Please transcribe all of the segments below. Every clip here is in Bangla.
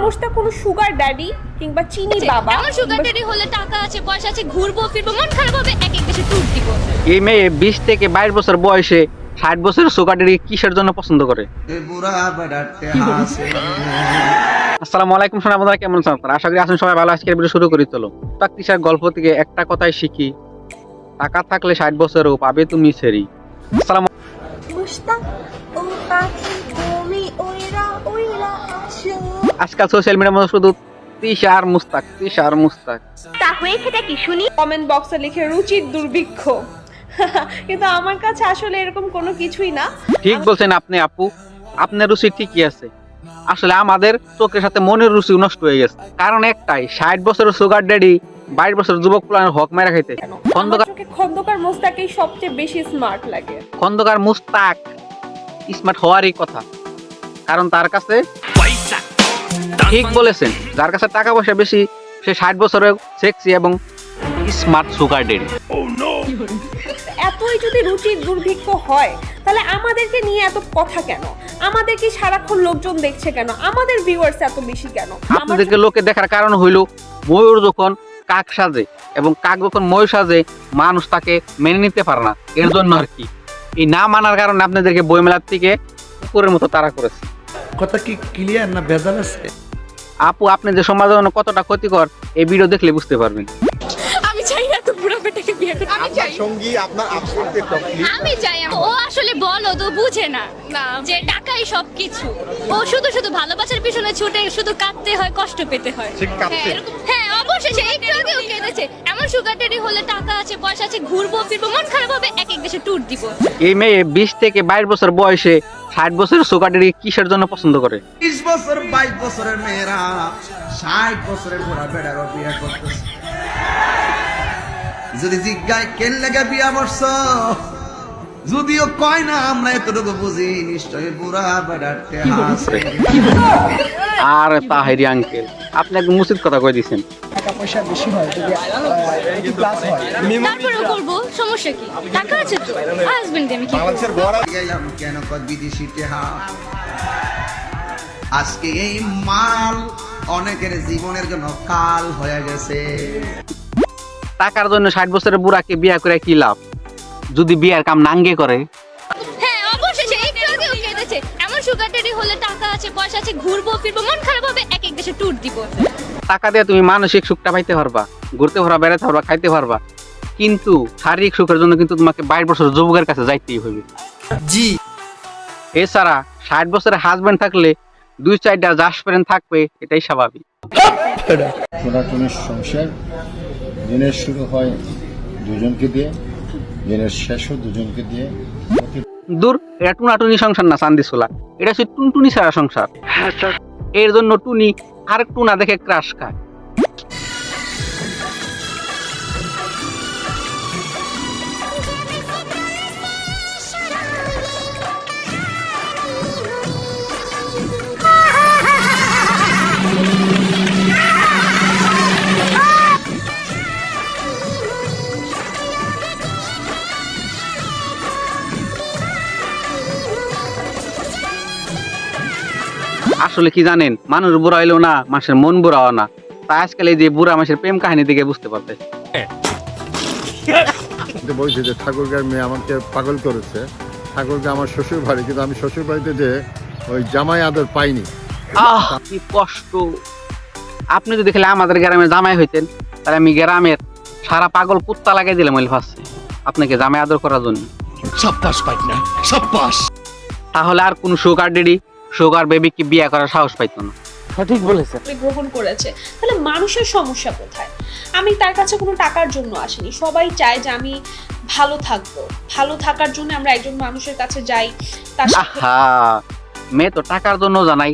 মোস্তাক কোনো সুগার ড্যাডি কিংবা চিনি বাবা। আমার সুগার ড্যাডি হলে টাকা আছে, পয়সা আছে, ঘুরবো ফিরবো, মন খারাপ হবে এক এক দেশে ট্যুর দিব। এই মেয়ে 20 থেকে 22 বছর বয়সে 60 বছরের সুগার ড্যাডি কিসের জন্য পছন্দ করে? আসসালামু আলাইকুম সোনা বন্ধুরা, কেমন আছেন আপনারা? আশা করি আছেন সবাই ভালো। আজকের ভিডিও শুরু করি চলো। তাকতিসার গল্প থেকে একটা কথাই শিখি, টাকা থাকলে 60 বছরও পাবে তুমি সেরি। আসসালামু মোস্তাক ও পাখি তুমি ওইরা ওইরা আসো। আজকাল সোশ্যাল মিডিয়ার মধ্যে শুধু তিশা আর মুস্তাক, তিশা আর মুস্তাক। তা হয়েছেটা কি শুনি? কমেন্ট বক্সে লিখে রুচির দুর্ভিক্ষ। কিন্তু আমার কাছে আসলে এরকম কোনো কিছুই না। ঠিক বলছেন আপনি আপু, আপনার রুচি ঠিকই আছে। আসলে আমাদের চোখের সাথে মনের রুচি নষ্ট হয়ে গেছে। কারণ একটাই, 60 বছরের সুগার ড্যাডি 22 বছরের যুবক প্লানের হক মেরা খাইতে। আমার চোখে খন্দকার মোস্তাকই সবচেয়ে বেশি স্মার্ট লাগে। খন্দকার মুস্তাক স্মার্ট হওয়ারই কথা, কারণ তার কাছে ঠিক বলেছেন, যার কাছে টাকা পয়সা বেশি সে 60 বছরের সেক্সি এবং স্মার্ট সুগার ড্যাডি। এতই যদি রুচির দুর্ভিক্ষ হয় তাহলে আমাদেরকে নিয়ে এত কথা কেন? আমাদেরকে সারাক্ষণ লোকজন দেখছে কেন? আমাদের ভিউয়ার্স এত বেশি কেন? আপনাদেরকে লোকে দেখার কারণ হইল, ময়ূর যখন কাক সাজে এবং কাক যখন ময়ূর সাজে মানুষ তাকে মেনে নিতে পারে না, এর জন্য আর কি। এই না মানার কারণে আপনাদেরকে বইমেলার থেকে কুকুরের মতো তাড়া করেছে। কথা কি ক্লিয়ার না ভেজাল আছে? আপু, আপনি যে সমাজের জন্য কতটা ক্ষতিকর এই ভিডিও দেখলে বুঝতে পারবেন। আমি চাই না তো বুড়া বেটাকে বিয়ে করতে। আমি চাই সঙ্গী আপনার আপসেন্টের কমপ্লিট। আমি চাই ও আসলে বলো তো বুঝে না যে টাকাই সবকিছু। ও শুধু শুধু ভালোবাসার পিছনে ছুটে শুধু কাঁদতে হয়, কষ্ট পেতে হয়। সে কাঁদছে? হ্যাঁ অবশ্যই, সে একটু আগেও কেঁদেছে। আমার সুগার ড্যাডি হলে টাকা আছে, পয়সা আছে, ঘুরবো ফিরবো, মন খারাপ হবে এক এক দেশে ট্যুর দিব। এই মেয়ে 20 থেকে 22 বছর বয়সে 60 বছরের সুগার ড্যাডি কিসের জন্য পছন্দ করে? 20 বছর 22 বছরের মেয়েরা 60 বছরের বুড়া বেড়ারও বিয়ে করতেছে। যদি জিজ্ঞায় কেন লেগে বিয়া বর্ষ, যদিও কয় না আমরা এতটুকু বুঝি, নিশ্চয়ই বুড়া বেড়াতে হাসে। আর তাহেরি আঙ্কেল, আপনি একদম উচিত কথা কই দিয়েছেন। টাকা পয়সা বেশি হয়, যদি 80 প্লাস হয়, তারপরেও করবো, সমস্যা কি? টাকা আছে তো, হাজবেন্ড আমি কি করবো? বাংলাদেশের গড়া গেলাম কেন কয় বিদেশি টেহা। আজকে এই মাল অনেকের জীবনের জন্য কাল হয়ে গেছে। টাকার জন্য 60 বছরের বুড়াকে বিয়া করে কি লাভ, যদি বিয়ার কাম নাঙ্গে করে? হ্যাঁ অবশ্যই, সে একটু আগেও কেঁদেছে। আমার সুগার ড্যাডি হলে টাকা আছে, পয়সা আছে, ঘুরবো ফিরবো, মন খারাপ হবে এক এক দেশে ট্যুর দিব। টাকা দিয়ে তুমি মানসিক সুখটা পাইতে পারবা, ঘুরতে পারবা, বেড়াতে পারবা, খাইতে পারবা, কিন্তু শারীরিক সুখের জন্য কিন্তু তোমাকে 22 বছর যুবকের কাছে যাইতেই হবে। জি, এছাড়া 60 বছরের হাজবেন্ড থাকলে 2-4টা জাস ফ্রেন্ড থাকবে, এটাই স্বাভাবিক। টোনাটুনির সংসার দিনের শুরু হয় দুজনকে দিয়ে, দিনের শেষও দুজনকে দিয়ে। দূর, এটা টুনাটুনি সংসার না চান্দি সোলা, এটা হচ্ছে টুনটুনি ছাড়া সংসার। এর জন্য টুনি আর টুনা দেখে ক্রাশ খায়। আসলে কি জানেন, মানুষ বুড়া হইলেও না, মানুষের মন বুড়াও না। তাই আজকাল এই যে বুড়া মানুষের প্রেম কাহিনী দিকে বুঝতে পারতে। বলছে যে ঠাকুরগাঁর মেয়ে আমাকে পাগল করেছে। ঠাকুরগাঁ আমার শ্বশুর বাড়ি, কিন্তু আমি শ্বশুর বাড়িতে যে ওই জামাই আদর পাইনি। কি কষ্ট! আপনি যদি খেলে আমাদের গ্রামে জামাই হইতেন, তাহলে আমি গ্রামের সারা পাগল কুত্তা লাগাই দিলাম ওই ফাঁসে আপনাকে জামাই আদর করার জন্য। সাব্বাস পাই না, সাব্বাস। তাহলে আর কোন সুগার ডেডি, সুগার বেবি কি বিয়ে করার সাহস পাইতো না। সঠিক বলেছেন। গ্রহণ করেছে, তাহলে মানুষের সমস্যা কোথায়? আমি তার কাছে কোনো টাকার জন্য আসিনি। সবাই চায় যে আমি ভালো থাকবো, ভালো থাকার জন্য আমরা একজন মানুষের কাছে যাই, তার সাথে আহা, মেয়ে তো টাকার জন্য জানাই,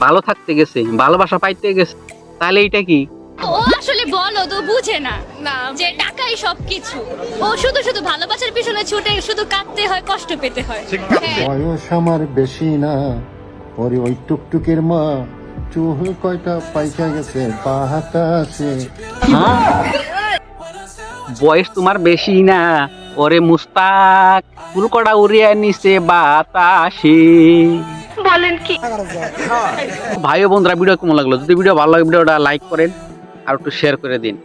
ভালো থাকতে গেছে, ভালোবাসা পাইতে গেছে, তাহলে এইটা কি? ও আসলে বলো তো বুঝে না যে টাকাই সবকিছু। ও শুধু শুধু ভালোবাসার পিছনে ছুটে শুধু কাঁদতে হয়, কষ্ট পেতে হয়। বয়স আমার বেশি না, পরে ওই টুকটুকের মা চুল কয়টা পাইকা গেছে বাতাসে। বয়স তোমার বেশি না, ওরে মুস্তাক, ফুলকড়া উড়িয়ে নিছে বাতাসে। ভাই ও বন্ধুরা ভিডিও কেমন লাগলো? যদি ভিডিও ভালো লাগে ভিডিওটা লাইক করেন আর একটু শেয়ার করে দিন।